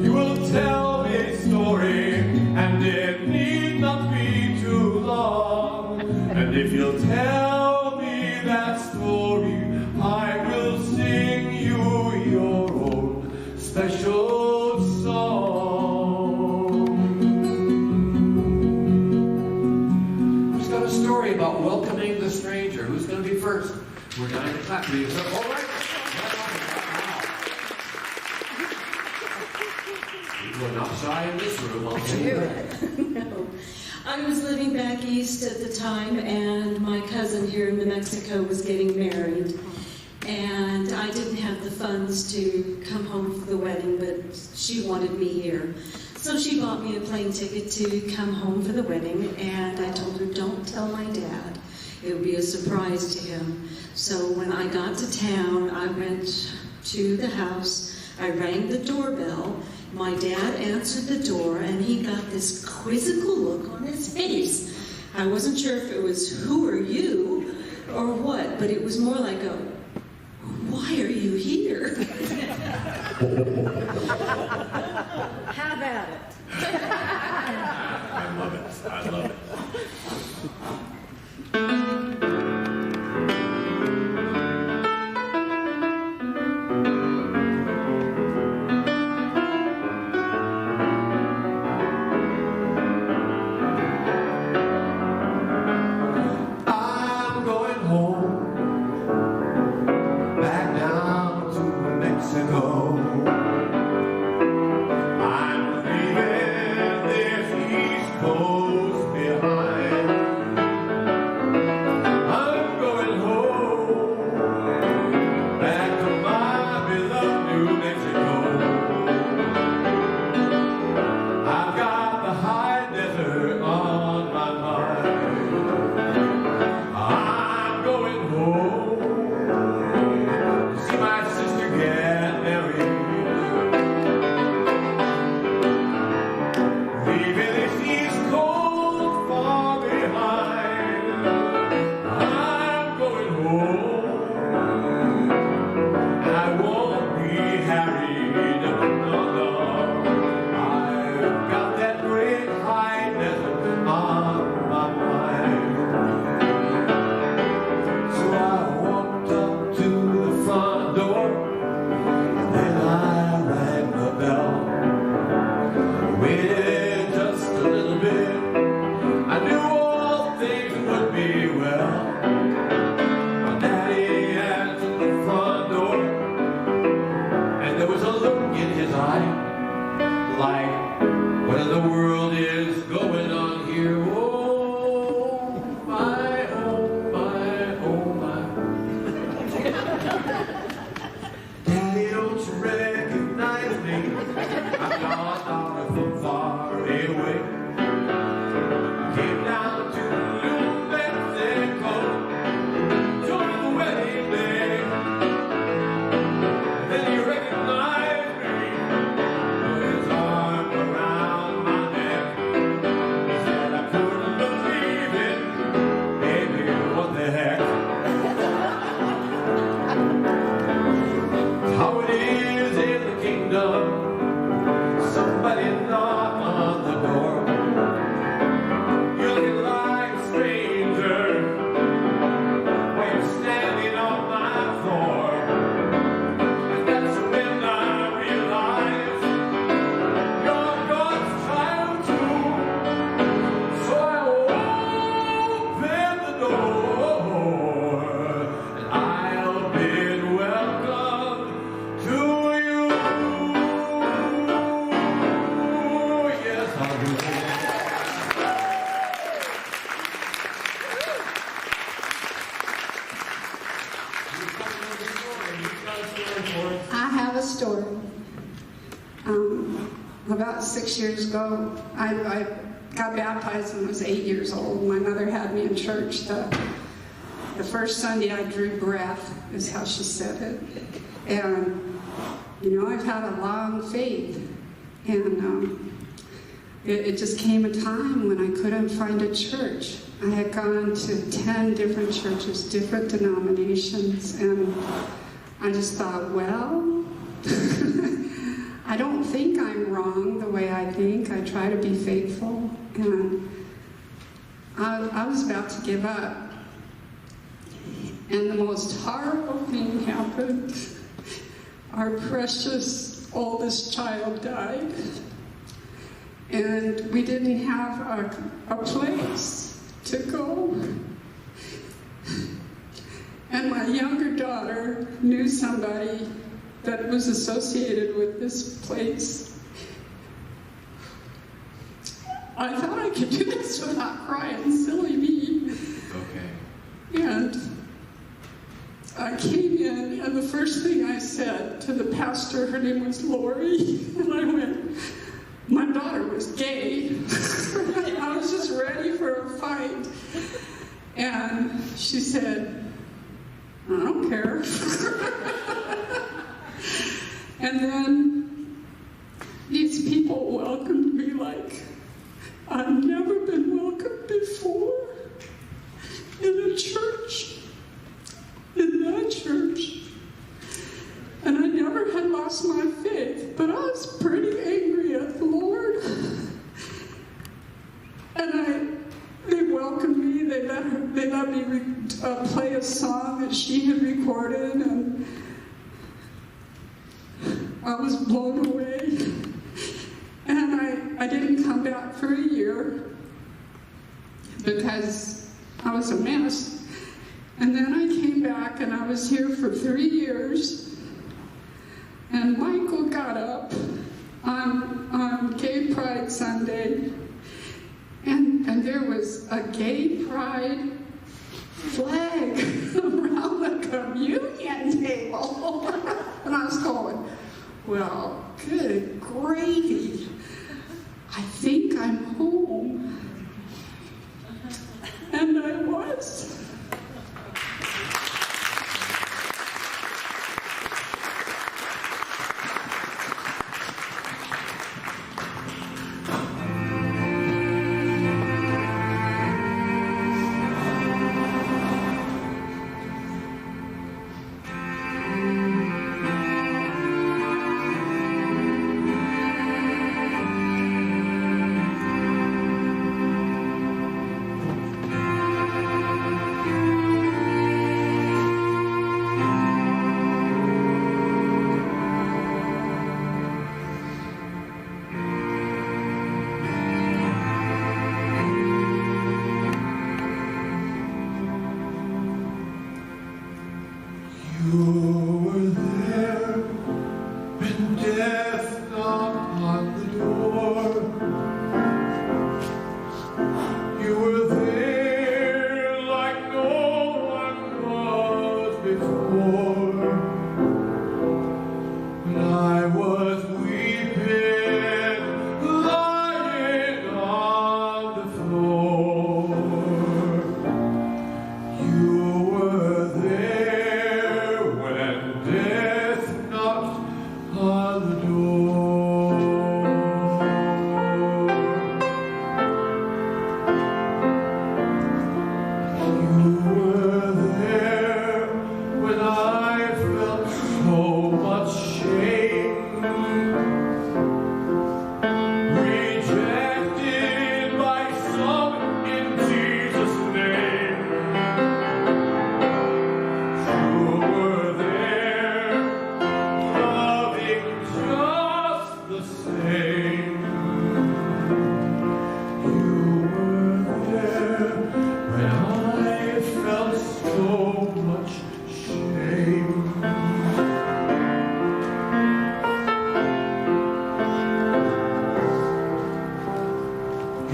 You will tell me a story, and it need not be too long. And if you'll tell me that story, I will sing you your own special about welcoming the stranger. Who's going to be first? We're going to clap for you. So, all right. People are not shy in this room, I'll tell you that. No. I was living back east at the time, and my cousin here in New Mexico was getting married. And I didn't have the funds to come home for the wedding, but she wanted me here. So she bought me a plane ticket to come home for the wedding, and I told her, don't tell my dad. It would be a surprise to him. So when I got to town, I went to the house, I rang the doorbell, my dad answered the door, and he got this quizzical look on his face. I wasn't sure if it was, who are you, or what, but it was more like a, why are you here? How about it? I love it. I love it. I'm going home, back down to Mexico. I'm leaving this East Coast behind. I'm going home, back to my beloved New Mexico. I've got the high desert on my mind. I'm going home to see my sister get married. Leaving this East Coast far behind. I'm going home, and I won't be harried. No. I've got that great high desert on my mind. So I walked up to the front door, and then I rang the bell. Waited just a little bit. I knew all things would be well. My daddy answered the front door, and there was a look in his eye, like, what in the world is going on here? Oh my, oh my, oh my. Daddy, don't you recognize me? I'm your daughter from far away. Came down to New Mexico, joined the wedding day. Then you recognized me. About 6 years ago, I got baptized when I was 8 years old. My mother had me in church. The first Sunday I drew breath, is how she said it. And, I've had a long faith. And it just came a time when I couldn't find a church. I had gone to 10 different churches, different denominations, and I just thought, well, I don't think I'm wrong the way I think. I try to be faithful. And I was about to give up. And the most horrible thing happened. Our precious oldest child died. And we didn't have a place to go. And my younger daughter knew somebody that was associated with this place. I thought I could do this without crying, silly me. Okay. And I came in, and the first thing I said to the pastor, her name was Lori, and I went, my daughter was gay. I was just ready for a fight. And she said, I don't care. And then these people welcomed me like I've never been welcomed before in a church, in that church. And I never had lost my faith, but I was pretty angry at the Lord. And they welcomed me. They let me play a song that she had recorded, and I was blown away. And I didn't come back for a year because I was a mess. And then I came back, and I was here for 3 years. And Michael got up on Gay Pride Sunday, and there was a Gay Pride flag around the communion table. And I was going, well, good gravy. I think I'm home. And I was.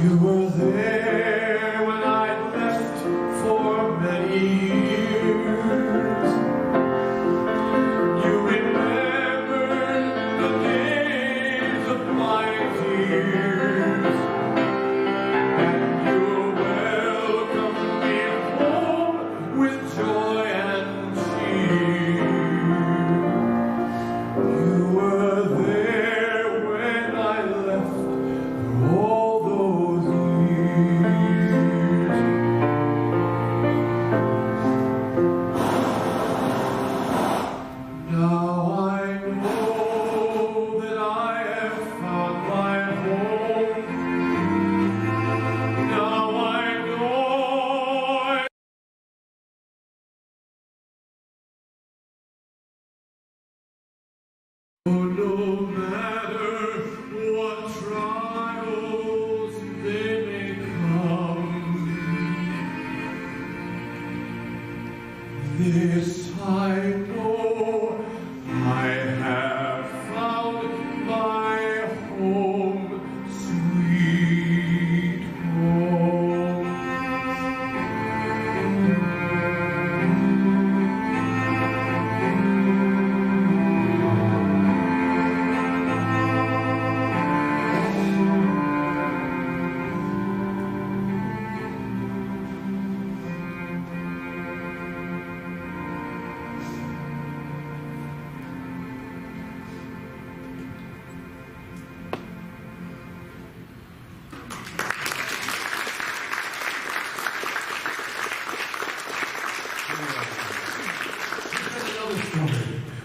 You were there when I left for many years. You remembered the days of years. And you welcome me home with joy and cheer. You were there when I left all those years. Now I know that I have found my home. Now I know no matter what trials they may come, this I know, I have found my home, sweet home.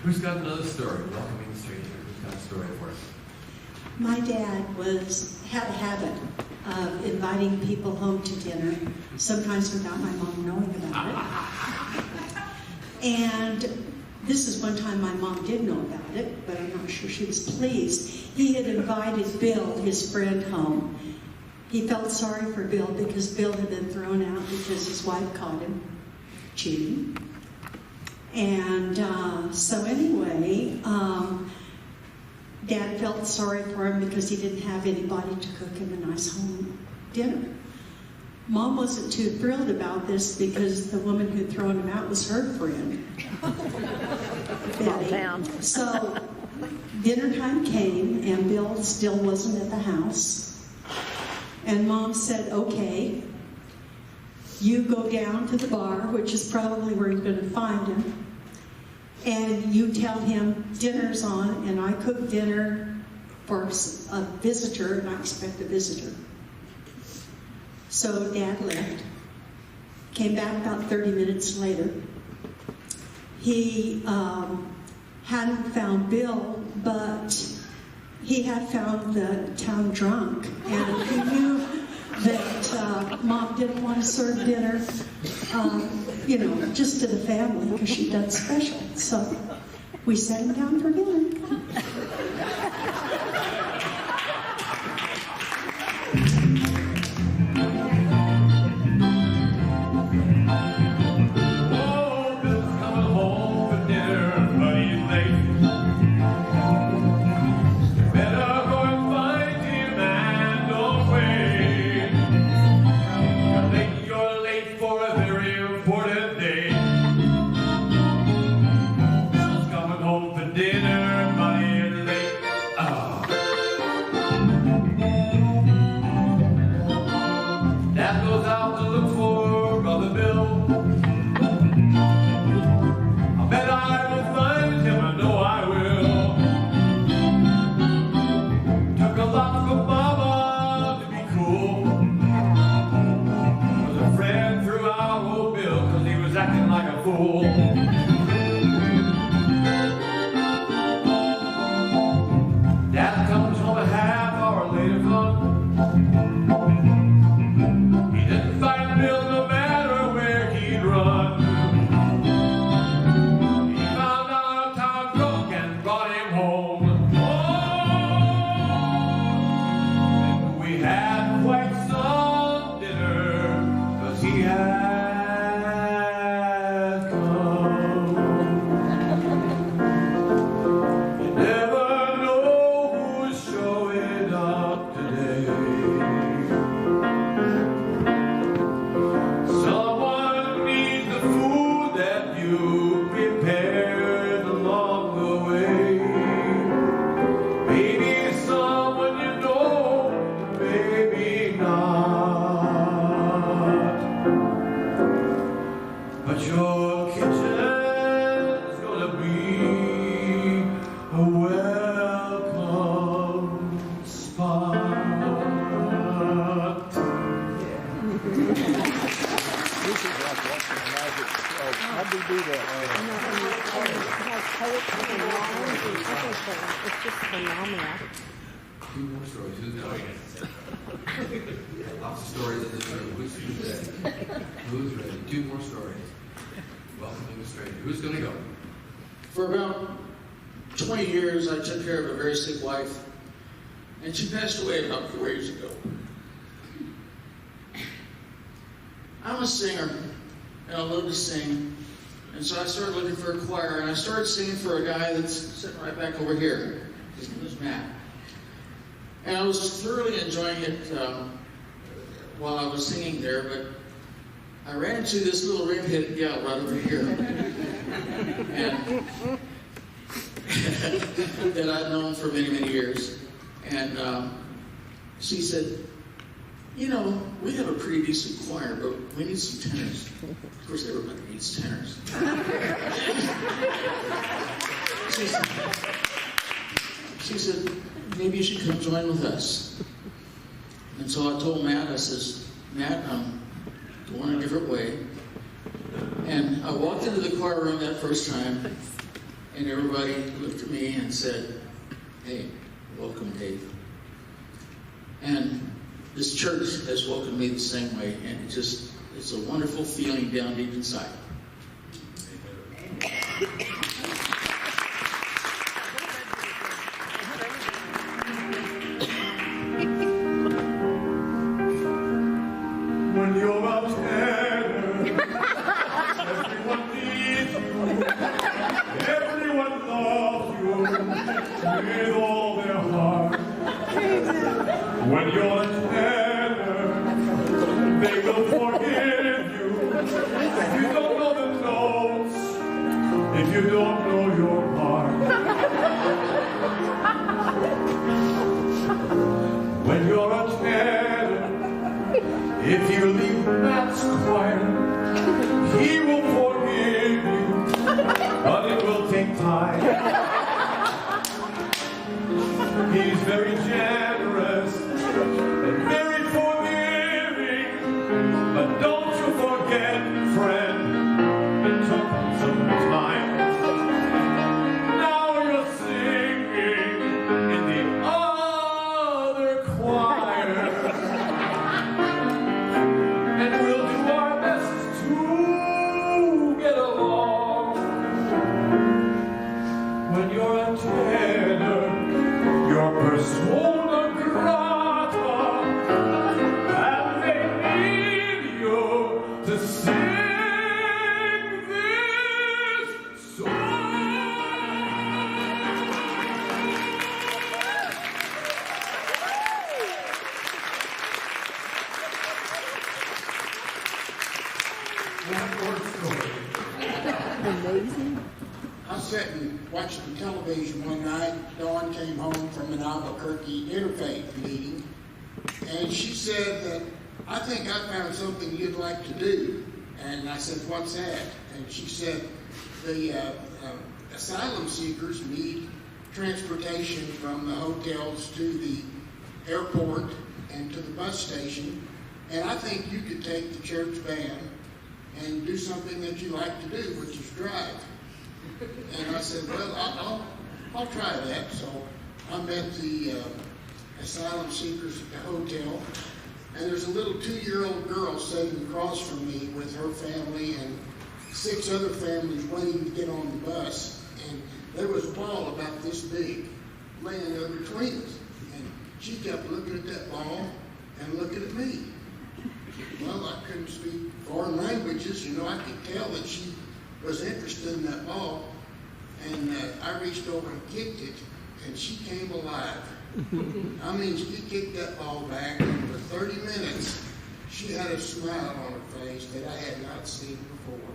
Who's got another story? Welcoming straight here. Who's got a story for us? My dad had a habit of inviting people home to dinner, sometimes without my mom knowing about it. And this is one time my mom did know about it, but I'm not sure she was pleased. He had invited Bill, his friend, home. He felt sorry for Bill because Bill had been thrown out because his wife caught him cheating. And so anyway, Dad felt sorry for him because he didn't have anybody to cook him a nice home dinner. Mom wasn't too thrilled about this because the woman who'd thrown him out was her friend, Betty. So dinner time came and Bill still wasn't at the house. And Mom said, okay, you go down to the bar, which is probably where you're going to find him, and you tell him dinner's on, and I cook dinner for a visitor, and I expect a visitor. So Dad left. Came back about 30 minutes later. He hadn't found Bill, but he had found the town drunk, and he knew that Mom didn't want to serve dinner, just to the family because she'd done special. So we sat him down for dinner. Oh, Bill's coming home for dinner, but he's late. Better go and find him and don't wait. You're late for a very important day. Bill's coming home for dinner, but he's It's just phenomenal. Two more stories. Who's going? Lots of stories in this room. Who's ready? Who's ready? Two more stories. Welcoming a stranger. Who's going to go? For about 20 years, I took care of a very sick wife, and she passed away about 4 years ago. I'm a singer, and I love to sing, and so I started looking for a choir, and I started singing for a guy that's sitting right back over here. His name is Matt. And I was thoroughly enjoying it while I was singing there, but I ran into this little red-headed gal right over here. And that I'd known for many, many years. And she said, you know, we have a pretty decent choir, but we need some tenors. Of course, everybody needs tenors. She said, maybe you should come join with us. And so I told Matt, I says, Matt, I'm going a different way. And I walked into the choir room that first time, and everybody looked at me and said, hey, welcome, Dave. And this church has welcomed me the same way, and it's a wonderful feeling down deep inside. When you're out there, everyone needs you. Everyone loves you with all their heart. When you're a tenor, they will forgive you. If you don't know the notes, if you don't know your part. When you're a tenor, if you leave Matt's choir, he will forgive you, but it will take time. He's very generous and very forgiving, but don't you forget, friend, it took some time. Now you're singing in the other choir, and we'll do our best to get along. When you're a tenor, your persona grata, and they need you to sing this song. One more story. Amazing. I sat and watched the television one night. Dawn came home from an Albuquerque interfaith meeting, and she said that, I think I found something you'd like to do. And I said, what's that? And she said, the asylum seekers need transportation from the hotels to the airport and to the bus station, and I think you could take the church van and do something that you like to do, which is drive. And I said, well, I'll try that. So I met the asylum seekers at the hotel, and there's a little 2-year-old girl sitting across from me with her family and 6 other families waiting to get on the bus. And there was a ball about this big laying there between us. And she kept looking at that ball and looking at me. Well, I couldn't speak foreign languages. You know, I could tell that she was interested in that ball. And I reached over and kicked it, and she came alive. I mean, she kicked that ball back, and for 30 minutes, she had a smile on her face that I had not seen before.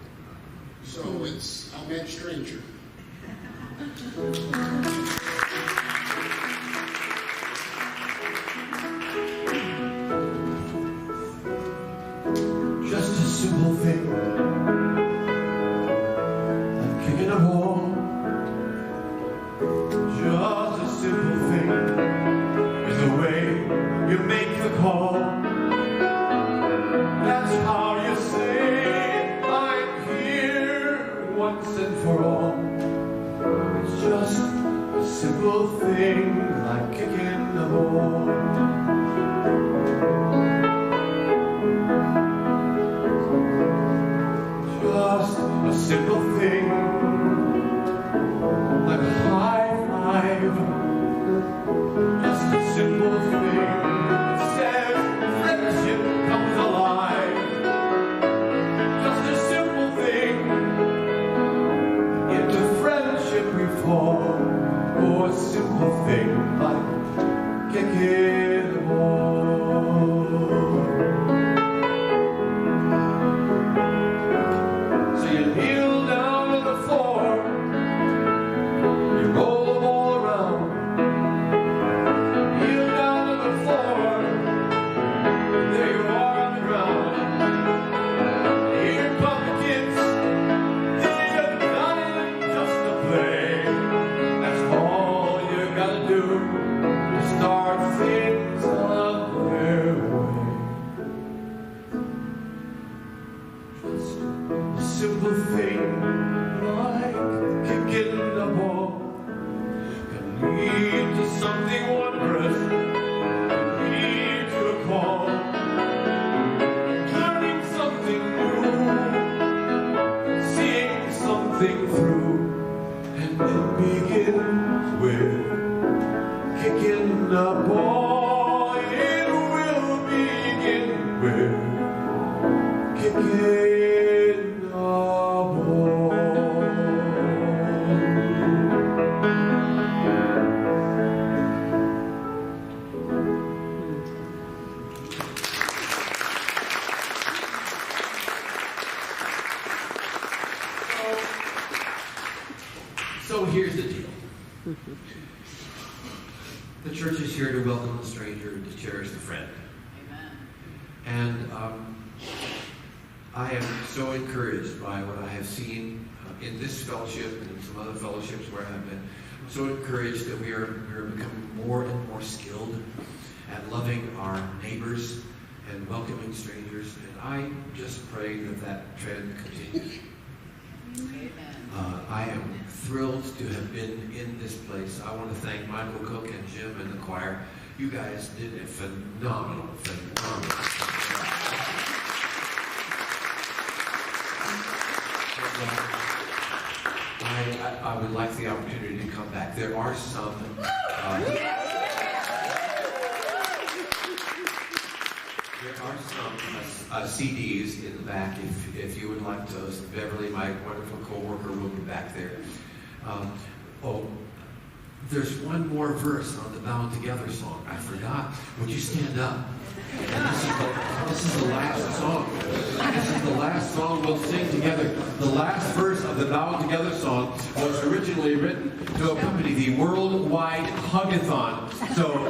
So I met stranger. Just a simple thing, like kicking a ball. Just a simple thing is the way you make the call. That's how you say, I'm here once and for all. It's just a simple kicking the ball. So you kneel down on the floor, you roll the ball around, kneel down on the floor, and there you are on the ground. Here come the kids, they have got it just to play. That's all you gotta do to start things on their way. Just a simple thing like kicking the ball can lead to something wondrous, can lead to a call, learning something new, seeing something through, and it begins with kicking the ball. It will begin with kicking the ball. So here's the deal. The church is here to welcome the stranger, to cherish the friend. And I am so encouraged by what I have seen in this fellowship and in some other fellowships where I have been. I'm so encouraged that we are becoming more and more skilled at loving our neighbors and welcoming strangers. And I just pray that that trend continues. I am thrilled to have been in this place. I want to thank Michael Cook and Jim and the choir. You guys did a phenomenal. I would like the opportunity to come back. There are some CDs in the back if you would like those. Beverly, my wonderful co-worker, will be back there. There's one more verse on the Bound Together song. I forgot. Would you stand up? This is the last song. This is the last song we'll sing together. The last verse of the Bound Together song was originally written to accompany the worldwide Hugathon. So,